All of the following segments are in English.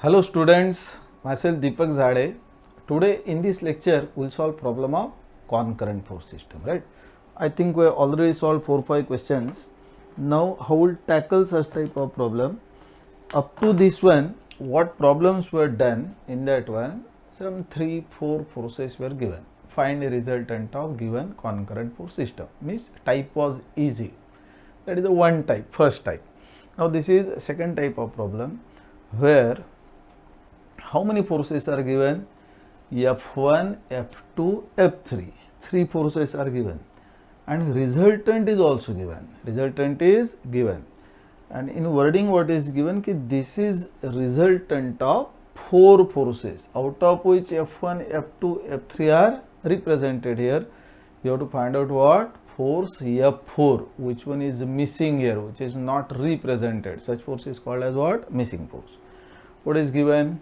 Hello students, myself Dipak Zade. Today in this lecture we'll solve problem of concurrent force system, right? I think we have already solved 4-5 questions. Now how we'll tackle such type of problem. Up to this one, what problems were done in that one? Some 3-4 forces were given. Find a resultant of given concurrent force system. Means type was easy. That is the one type, first type. Now this is second type of problem where how many forces are given? F1, F2, F3. 3 forces are given. And resultant is also given. Resultant is given. And in wording what is given? Ki this is resultant of 4 forces, out of which F1, F2, F3 are represented here. You have to find out what? Force F4. Which one is missing here, which is not represented. Such force is called as what? Missing force. What is given?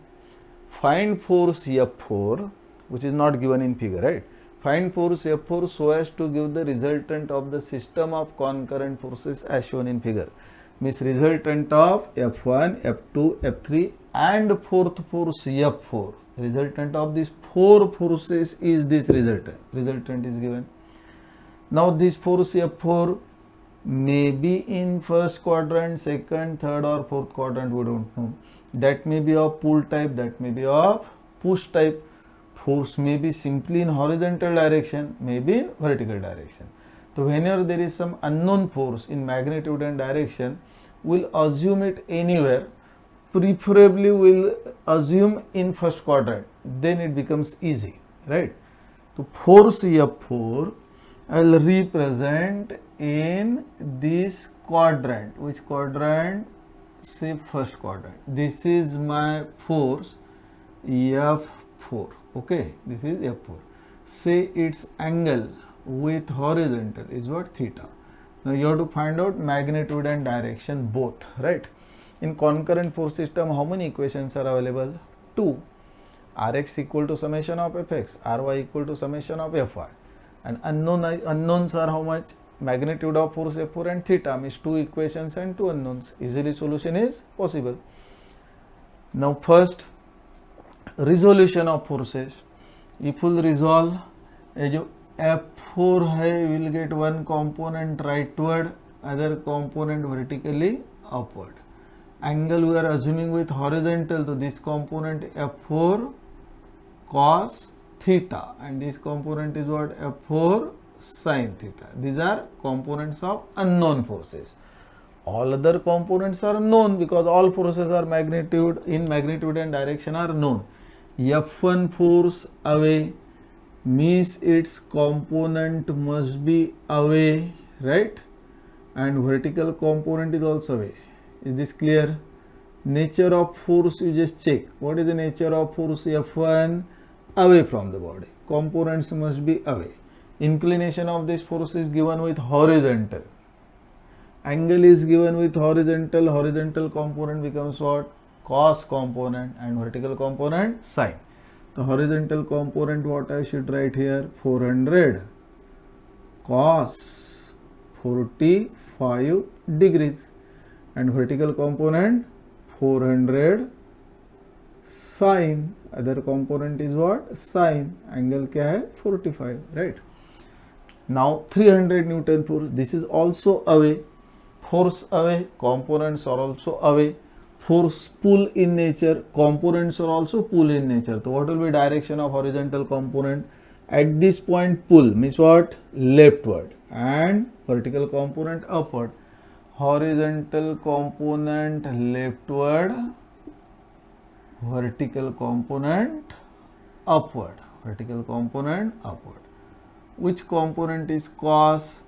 Find force F4, which is not given in figure, right? Find force F4 so as to give the resultant of the system of concurrent forces as shown in figure. Means resultant of F1, F2, F3 and fourth force F4. Resultant of these 4 forces is this resultant. Resultant is given. Now this force F4 may be in first quadrant, second, third or fourth quadrant, we don't know. That may be of pull type, that may be of push type. Force may be simply in horizontal direction, may be in vertical direction. So whenever there is some unknown force in magnitude and direction, we'll assume it anywhere. Preferably we'll assume in first quadrant, then it becomes easy, right? So force F4 I'll represent in this quadrant. Which quadrant? Say first quadrant. This is my force F4. Okay, this is F4. Say its angle with horizontal is what? Theta. Now you have to find out magnitude and direction both, right? In concurrent force system, how many equations are available? 2. Rx equal to summation of Fx, Ry equal to summation of Fy. And unknowns are how much? Magnitude of force F4 and theta, means 2 equations and 2 unknowns. Easily solution is possible. Now first, resolution of forces. If we will resolve, जो F4 है, we will get one component rightward, other component vertically upward. Angle we are assuming with horizontal, so this component F4 cos theta and this component is what? F4 sin theta. These are components of unknown forces. All other components are known because all forces are magnitude and direction are known. F1 force away means its component must be away, right? And vertical component is also away. Is this clear? Nature of force you just check. What is the nature of force F1? Away from the body. Components must be away. Inclination of this force is given with horizontal. Angle is given with horizontal. Horizontal component becomes what? Cos component and vertical component sin. The horizontal component what I should write here? 400 cos 45 degrees and vertical component 400 sin. Other component is what? Sin. Angle क्या है? 45, right? Now 300 Newton force. This is also away. Force away. Components are also away. Force pull in nature. Components are also pull in nature. So what will be direction of horizontal component? At this point pull means what? Leftward. And vertical component upward. Horizontal component leftward. Vertical component upward. Vertical component upward. Which component is cos?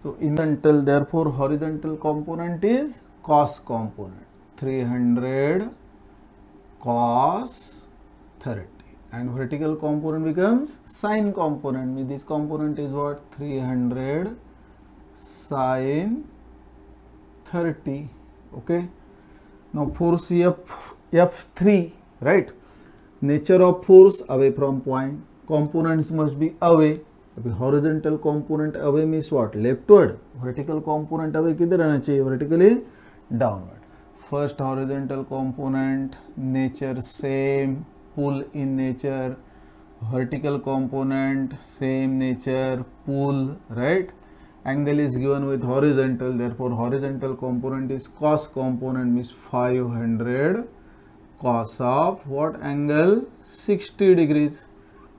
So horizontal, therefore horizontal component is cos component. 300 cos 30 and vertical component becomes sin component. Means this component is what? 300 sin 30. Okay. Now force F3, right? Nature of force away from point. Components must be away. Horizontal component away means what? Leftward. Vertical component away किधर रहना चाहिए? Vertically downward. first horizontal component, nature same, pull in nature, vertical component, same nature, pull, right? Angle is given with horizontal, therefore horizontal component is cos component, means 500 cos of what angle? 60 degrees,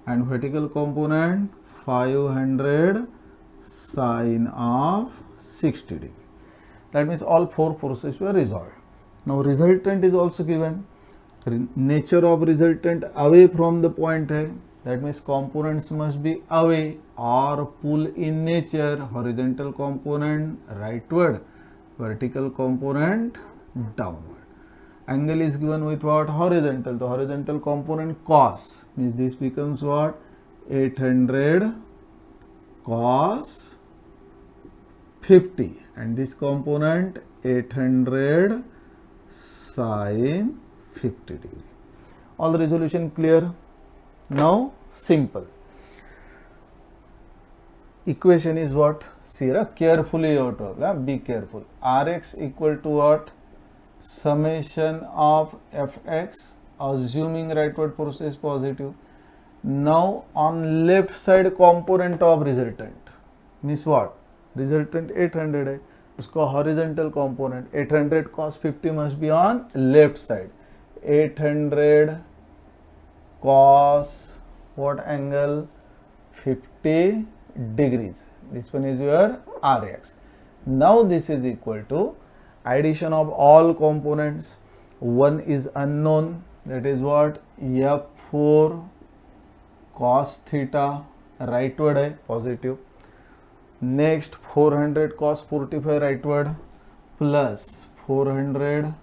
and vertical component 500 sine of 60 degree. That means all four forces were resolved. Now resultant is also given. Nature of resultant away from the point hai. That means components must be away or pull in nature. Horizontal component rightward, vertical component downward. Angle is given with what? Horizontal. The horizontal component cos, means this becomes what? 800 cos 50, and this component 800 sine 50 degree. All the resolution clear? Now simple. Equation is what? See, carefully you have to be careful. Rx equal to what? Summation of fx, assuming rightward force is positive. Now on left side component of resultant, means what? Resultant 800 है, उसका horizontal component 800 cos 50 must be on left side. 800 cos what angle? 50 degrees. This one is your Rx. Now this is equal to addition of all components. One is unknown, that is what? F4 cos theta, rightward है, positive. Next 400 cos 45 rightward plus 400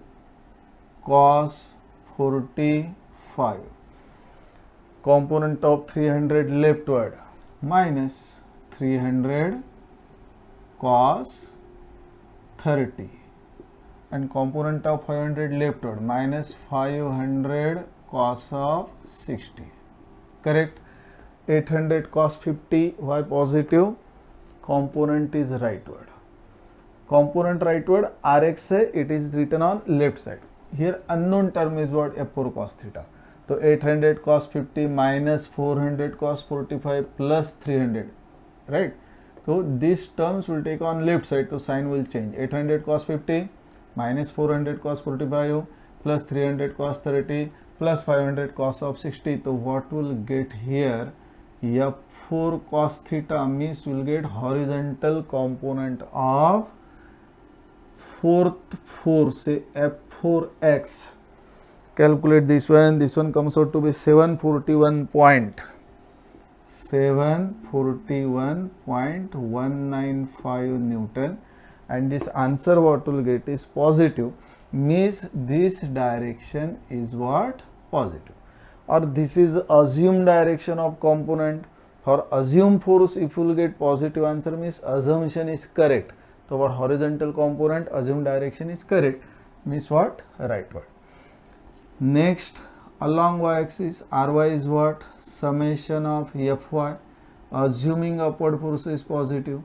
cos 45. Component of 300 leftward minus 300 cos 30, and component of 500 leftward minus 500 cos of 60. Correct? 800 cos 50, why positive? Component is rightward. Component rightward, Rx है, it is written on left side. Here unknown term is what? F4 cos theta. So 800 cos 50 minus 400 cos 45 plus 300, right? So these terms will take on left side, so sign will change. 800 cos 50 minus 400 cos 45 plus 300 cos 30 plus 500 cos of 60. So what will get here? F4 cos theta means we will get horizontal component of fourth force, say F4x. Calculate this one comes out to be 741.195 Newton, and this answer what will get is positive, means this direction is what? Positive. Or this is assumed direction of component. For assumed force, if you will get positive answer, means assumption is correct. So for horizontal component, assumed direction is correct, means what? Rightward. Next, along y-axis, Ry is what? Summation of Fy, assuming upward force is positive.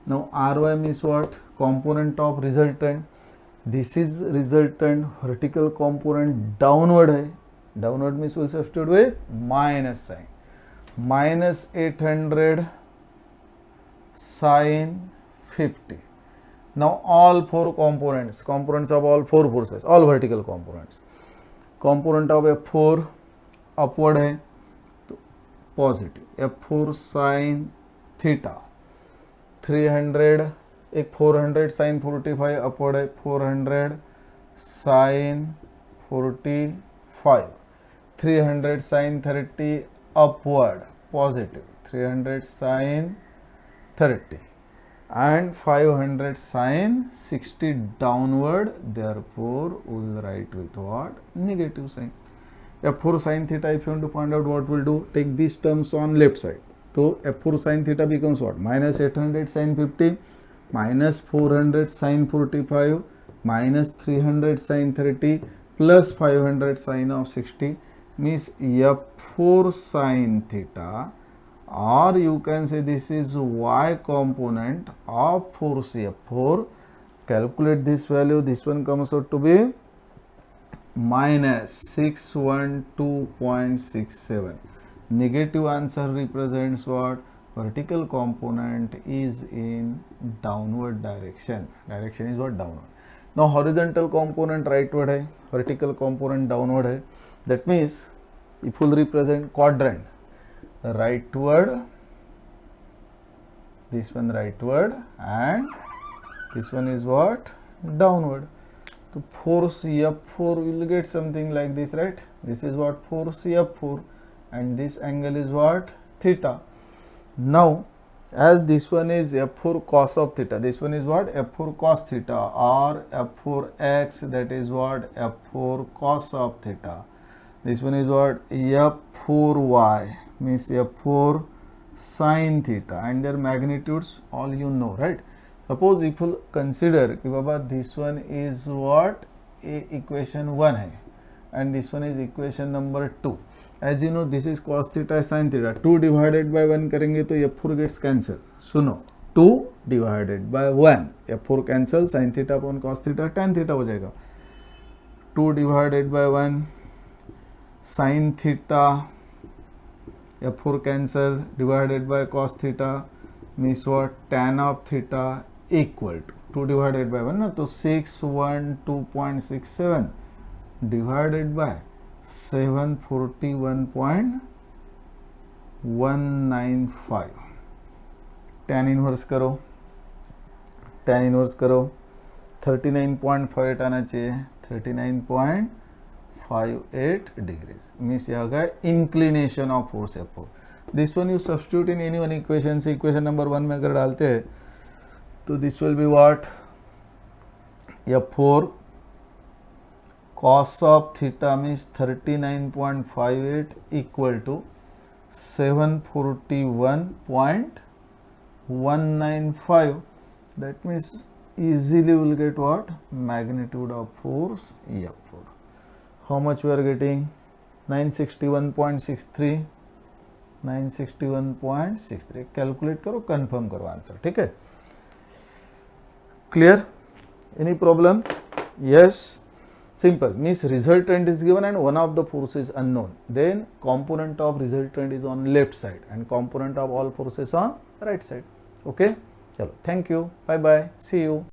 Now Ry means what? Component of resultant. This is resultant, vertical component downward hai. Downward means will substitute with minus sign. Minus 800 sine 50. Now all four components of all four forces, all vertical components. Component of F4 upward है तो positive. F4 sine theta 300, एक 400 sine 45 upward है, 400 sine 45, 300 sine 30 upward positive, 300 sine 30, and 500 sine 60 downward, therefore we will write with what? Negative sign. F4 sine theta, if you want to find out what we'll do, take these terms on left side. So F4 sine theta becomes what? Minus 800 sine 50 minus 400 sine 45 minus 300 sine 30 plus 500 sine of 60, means F4 sine theta, or you can say this is y component of force F4. Calculate this value, this one comes out to be minus 612.67. Negative answer represents what? Vertical component is in downward direction. Direction is what? Downward. Now horizontal component rightward hai, vertical component downward hai. That means if we'll represent quadrant, rightward, this one rightward, and this one is what? Downward. So force F4 will get something like this, right? This is what? Force F4, and this angle is what? Theta. Now as this one is F4 cos of theta, this one is what? F4 cos theta, or F4x, that is what? F4 cos of theta. This one is what? F4y, means F4 sin theta, and their magnitudes all you know, right? Suppose if you consider कि बाबा this one is what? Equation 1 है, and this one is equation number 2. As you know, this is cos theta sin theta. 2 divided by 1 करेंगे तो F4 gets cancel. सुनो, 2 divided by 1, F4 cancel, sin theta upon cos theta, tan theta हो जाएगा. 2 divided by 1, sin theta, F4 cancel, divided by cos theta, means what? Tan of theta equal to 2 divided by 1, na? तो 612.67 divided by 741.195. tan inverse करो, tan inverse करो, 39.58 आना चाहिए, 39.58 degrees, means यहाँ का inclination of force F4. This one you substitute in any one equation. से equation number 1 में अगर डालते हैं तो this will be what? F4 cos of theta means 39.58 equal to 741.195. That means easily we will get what? Magnitude of force F4. How much we are getting? 961.63. 961.63. Calculate करो, confirm करो answer. ठीक है, clear? Any problem? Yes. Simple, means resultant is given and one of the force is unknown. Then component of resultant is on left side and component of all forces on right side. Okay? Chalo, thank you. Bye bye. See you.